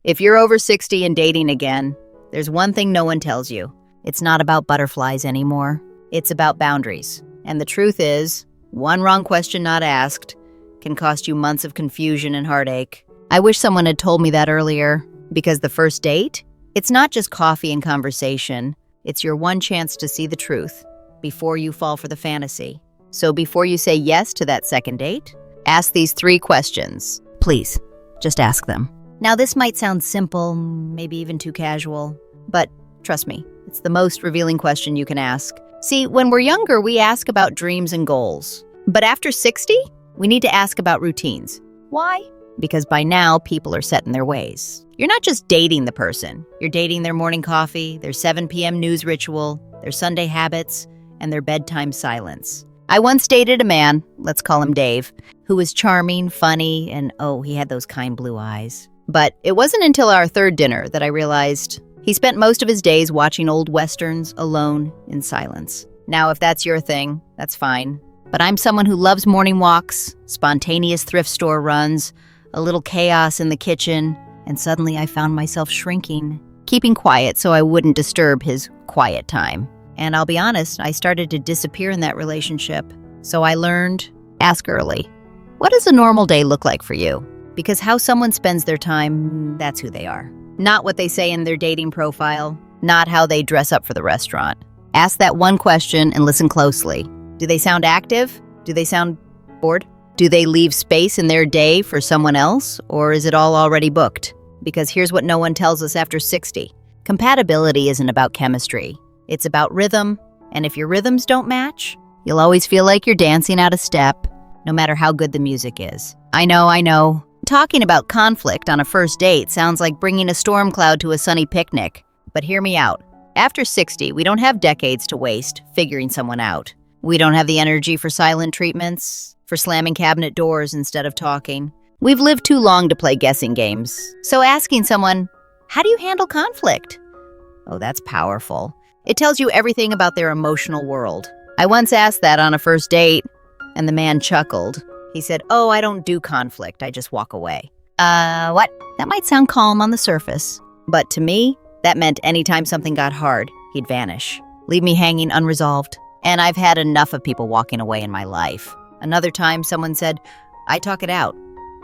If you're over 60 and dating again, there's one thing no one tells you. It's not about butterflies anymore. It's about boundaries. And the truth is, one wrong question not asked can cost you months of confusion and heartache. I wish someone had told me that earlier, because the first date, it's not just coffee and conversation. It's your one chance to see the truth before you fall for the fantasy. So before you say yes to that second date, ask these 3 questions. Please, just ask them. Now, this might sound simple, maybe even too casual, but trust me, it's the most revealing question you can ask. See, when we're younger, we ask about dreams and goals. But after 60, we need to ask about routines. Why? Because by now, people are set in their ways. You're not just dating the person. You're dating their morning coffee, their 7 p.m. news ritual, their Sunday habits, and their bedtime silence. I once dated a man, let's call him Dave, who was charming, funny, and he had those kind blue eyes. But it wasn't until our 3rd dinner that I realized he spent most of his days watching old westerns alone in silence. Now, if that's your thing, that's fine. But I'm someone who loves morning walks, spontaneous thrift store runs, a little chaos in the kitchen, and suddenly I found myself shrinking, keeping quiet so I wouldn't disturb his quiet time. And I'll be honest, I started to disappear in that relationship. So I learned, ask early. What does a normal day look like for you? Because how someone spends their time, that's who they are. Not what they say in their dating profile, not how they dress up for the restaurant. Ask that one question and listen closely. Do they sound active? Do they sound bored? Do they leave space in their day for someone else? Or is it all already booked? Because here's what no one tells us after 60. Compatibility isn't about chemistry. It's about rhythm. And if your rhythms don't match, you'll always feel like you're dancing out of step, no matter how good the music is. I know. Talking about conflict on a first date sounds like bringing a storm cloud to a sunny picnic. But hear me out. After 60, we don't have decades to waste figuring someone out. We don't have the energy for silent treatments, for slamming cabinet doors instead of talking. We've lived too long to play guessing games. So asking someone, how do you handle conflict? Oh, that's powerful. It tells you everything about their emotional world. I once asked that on a first date, and the man chuckled. He said, I don't do conflict, I just walk away. What? That might sound calm on the surface, but to me, that meant anytime something got hard, he'd vanish, leave me hanging unresolved. And I've had enough of people walking away in my life. Another time, someone said, I talk it out,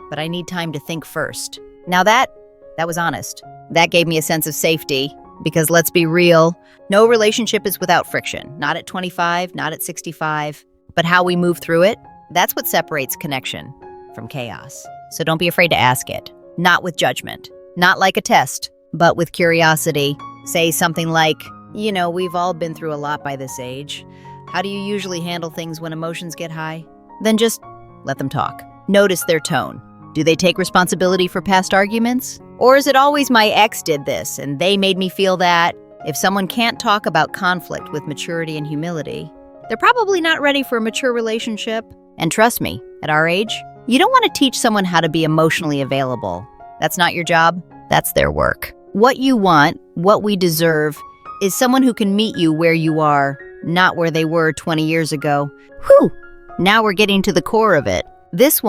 but I need time to think first. Now that was honest. That gave me a sense of safety, because let's be real, no relationship is without friction. Not at 25, not at 65, but how we move through it, that's what separates connection from chaos. So don't be afraid to ask it. Not with judgment. Not like a test, but with curiosity. Say something like, we've all been through a lot by this age. How do you usually handle things when emotions get high? Then just let them talk. Notice their tone. Do they take responsibility for past arguments? Or is it always my ex did this and they made me feel that? If someone can't talk about conflict with maturity and humility, they're probably not ready for a mature relationship. And trust me, at our age, you don't want to teach someone how to be emotionally available. That's not your job. That's their work. What you want, what we deserve, is someone who can meet you where you are, not where they were 20 years ago. Whew! Now we're getting to the core of it. This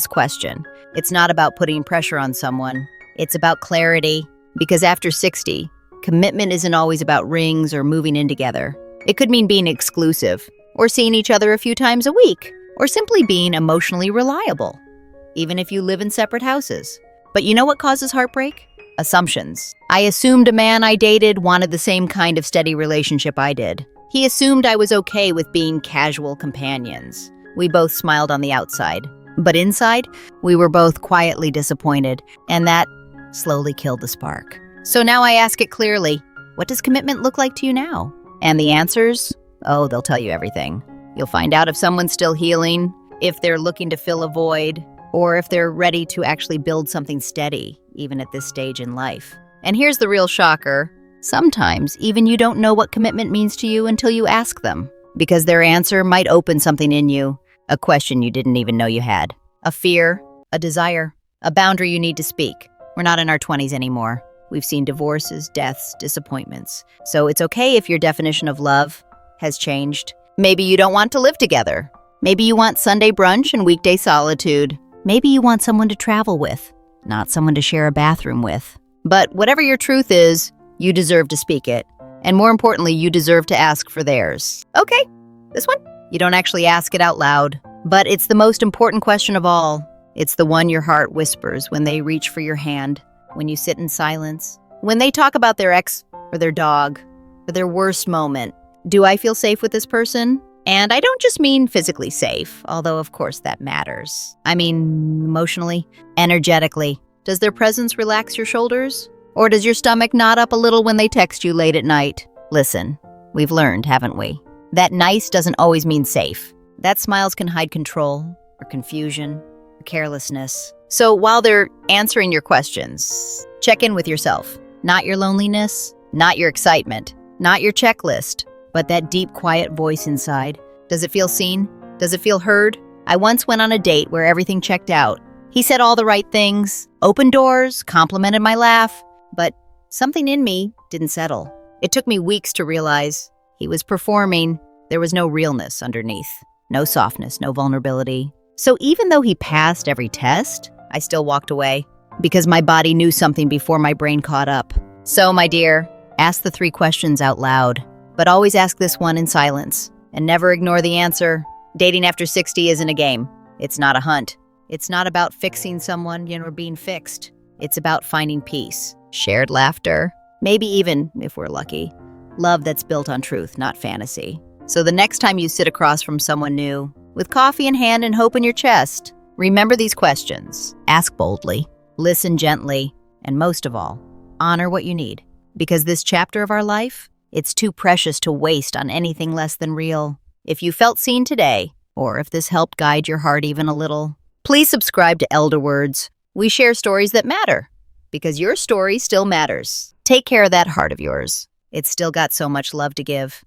question, it's not about putting pressure on someone. It's about clarity. Because after 60, commitment isn't always about rings or moving in together. It could mean being exclusive, or seeing each other a few times a week, or simply being emotionally reliable, even if you live in separate houses. But you know what causes heartbreak? Assumptions. I assumed a man I dated wanted the same kind of steady relationship I did. He assumed I was okay with being casual companions. We both smiled on the outside, but inside, we were both quietly disappointed, and that slowly killed the spark. So now I ask it clearly, what does commitment look like to you now? And the answers? They'll tell you everything. You'll find out if someone's still healing, if they're looking to fill a void, or if they're ready to actually build something steady, even at this stage in life. And here's the real shocker. Sometimes, even you don't know what commitment means to you until you ask them, because their answer might open something in you, a question you didn't even know you had, a fear, a desire, a boundary you need to speak. We're not in our 20s anymore. We've seen divorces, deaths, disappointments. So it's okay if your definition of love has changed. Maybe you don't want to live together. Maybe you want Sunday brunch and weekday solitude. Maybe you want someone to travel with, not someone to share a bathroom with. But whatever your truth is, you deserve to speak it. And more importantly, you deserve to ask for theirs. Okay, this one? You don't actually ask it out loud, but it's the most important question of all. It's the one your heart whispers when they reach for your hand, when you sit in silence, when they talk about their ex or their dog or their worst moment. Do I feel safe with this person? And I don't just mean physically safe, although of course that matters. I mean emotionally, energetically. Does their presence relax your shoulders? Or does your stomach knot up a little when they text you late at night? Listen, we've learned, haven't we? That nice doesn't always mean safe. That smiles can hide control or confusion or carelessness. So while they're answering your questions, check in with yourself. Not your loneliness, not your excitement, not your checklist, but that deep, quiet voice inside. Does it feel seen? Does it feel heard? I once went on a date where everything checked out. He said all the right things, opened doors, complimented my laugh, but something in me didn't settle. It took me weeks to realize he was performing. There was no realness underneath, no softness, no vulnerability. So even though he passed every test, I still walked away because my body knew something before my brain caught up. So, my dear, ask the 3 questions out loud, but always ask this one in silence and never ignore the answer. Dating after 60 isn't a game. It's not a hunt. It's not about fixing someone, or being fixed. It's about finding peace, shared laughter, maybe even, if we're lucky, love that's built on truth, not fantasy. So the next time you sit across from someone new, with coffee in hand and hope in your chest, remember these questions. Ask boldly, listen gently, and most of all, honor what you need. Because this chapter of our life, it's too precious to waste on anything less than real. If you felt seen today, or if this helped guide your heart even a little, please subscribe to Elder Words. We share stories that matter, because your story still matters. Take care of that heart of yours. It's still got so much love to give.